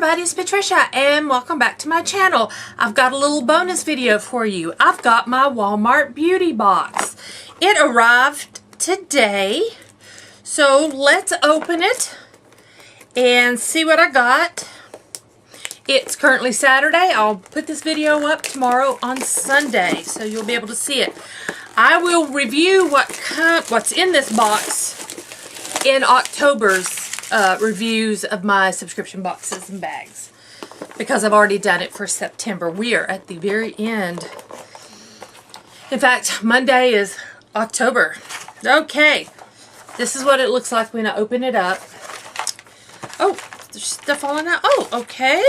everybody, it's Patricia and welcome back to my channel. I've got a little bonus video for you. I've got my Walmart beauty box. It arrived today, so let's open it and see what I got. It's currently Saturday. I'll put this video up tomorrow on Sunday, so you'll be able to see it. I will review what's in this box in October's reviews of my subscription boxes and bags, because I've already done it for September. We are at the very end. In fact, Monday is October. Okay, this is what it looks like when I open it up. Oh, there's stuff falling out. Oh, okay.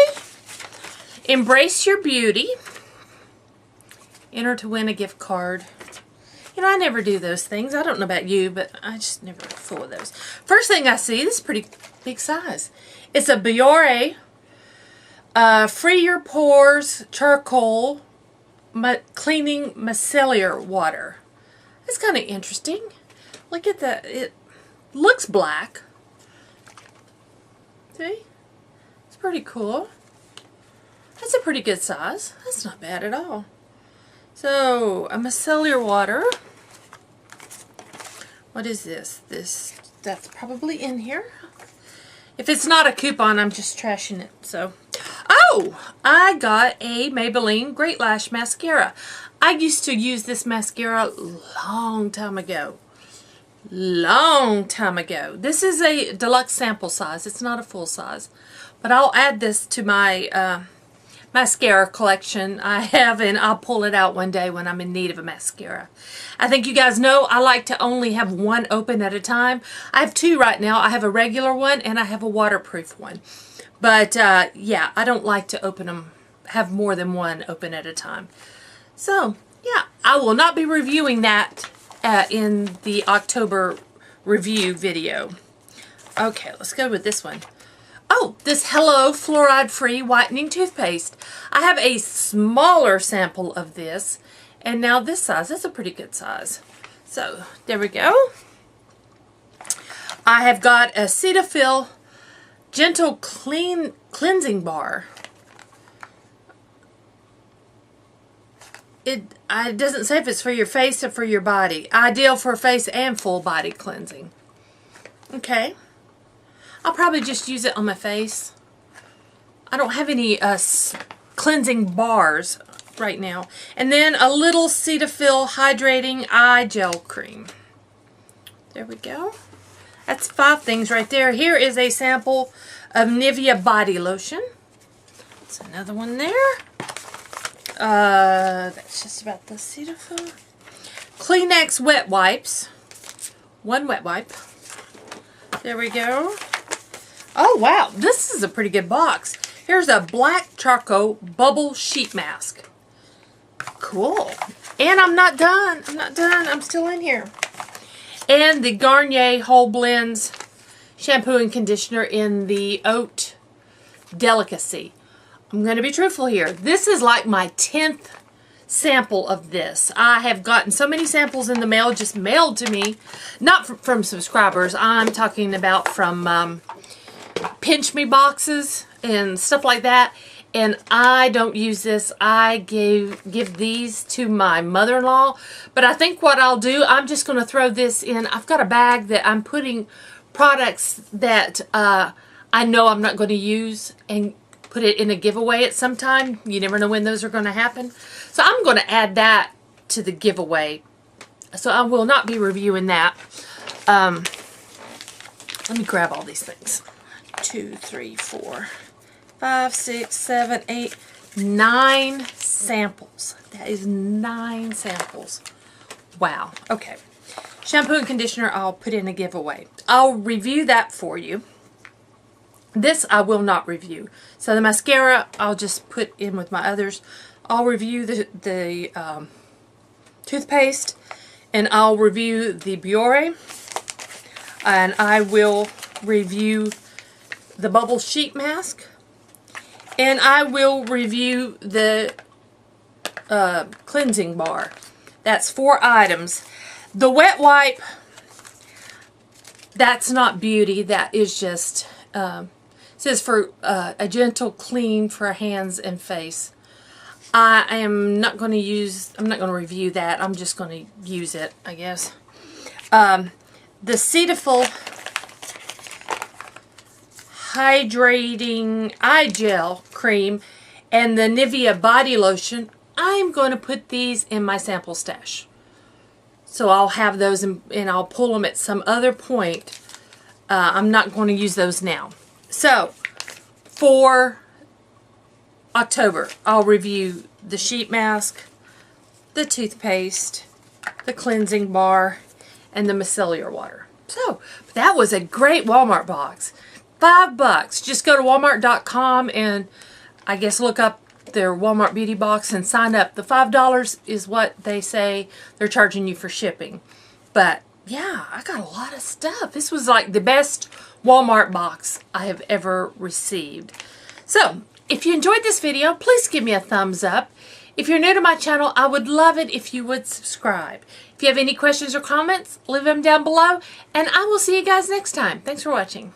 Embrace your beauty. Enter to win a gift card. You know, I never do those things. I don't know about you, but I just never fool with those. First thing I see, this is pretty big size. It's a Biore Free Your Pores Charcoal Cleaning Micellar Water. It's kind of interesting. Look at that. It looks black. See? It's pretty cool. That's a pretty good size. That's not bad at all. So, a micellar water. What is this? That's probably in here. If it's not a coupon, I'm just trashing it. So, oh! I got a Maybelline Great Lash Mascara. I used to use this mascara long time ago. Long time ago. This is a deluxe sample size. It's not a full size. But I'll add this to my mascara collection I have, and I'll pull it out one day when I'm in need of a mascara. I think you guys know I like to only have one open at a time. I have two right now. I have a regular one and I have a waterproof one. But yeah, I don't like to open them, have more than one open at a time. So yeah, I will not be reviewing that in the October review video. Okay, let's go with this one. Oh, this Hello Fluoride-Free Whitening Toothpaste. I have a smaller sample of this, and now this size. That's a pretty good size. So, there we go. I have got a Cetaphil Gentle Cleansing Bar. It doesn't say if it's for your face or for your body. Ideal for face and full body cleansing. Okay. I'll probably just use it on my face. I don't have any cleansing bars right now. And then a little Cetaphil Hydrating Eye Gel Cream. There we go. That's 5 things right there. Here is a sample of Nivea Body Lotion. That's another one there. That's just about the Cetaphil. Kleenex Wet Wipes. 1 wet wipe. There we go. Oh, wow. This is a pretty good box. Here's a black charcoal bubble sheet mask. Cool. And I'm not done. I'm not done. I'm still in here. And the Garnier Whole Blends shampoo and conditioner in the Oat Delicacy. I'm going to be truthful here. This is like my 10th sample of this. I have gotten so many samples in the mail, just mailed to me. Not from subscribers. I'm talking about from Pinch Me boxes and stuff like that, and I don't use this. I give these to my mother-in-law, but I think what I'll do, I'm just going to throw this in. I've got a bag that I'm putting products that I know I'm not going to use and put it in a giveaway at some time. You never know when those are going to happen. So I'm going to add that to the giveaway. So I will not be reviewing that. Let me grab all these things. 2, 3, 4, 5, 6, 7, 8, 9 samples. That is 9 samples. Wow. Okay. Shampoo and conditioner I'll put in a giveaway. I'll review that for you. This I will not review. So the mascara I'll just put in with my others. I'll review the toothpaste, and I'll review the Biore, and I will review the bubble sheet mask, and I will review the cleansing bar. That's 4 items. The wet wipe, that's not beauty. That is just says for a gentle clean for hands and face. I am not going to use, I'm not going to review that. I'm just going to use it, I guess. The Cetaphil Hydrating Eye Gel Cream and the Nivea Body Lotion, I'm going to put these in my sample stash. So I'll have those and I'll pull them at some other point. I'm not going to use those now. So for October, I'll review the sheet mask, the toothpaste, the cleansing bar, and the micellar water. So that was a great Walmart box. $5. Just go to walmart.com and I guess look up their Walmart beauty box and sign up. The $5 is what they say they're charging you for shipping. But yeah, I got a lot of stuff. This was like the best Walmart box I have ever received. So if you enjoyed this video, please give me a thumbs up. If you're new to my channel, I would love it if you would subscribe. If you have any questions or comments, leave them down below, and I will see you guys next time. Thanks for watching.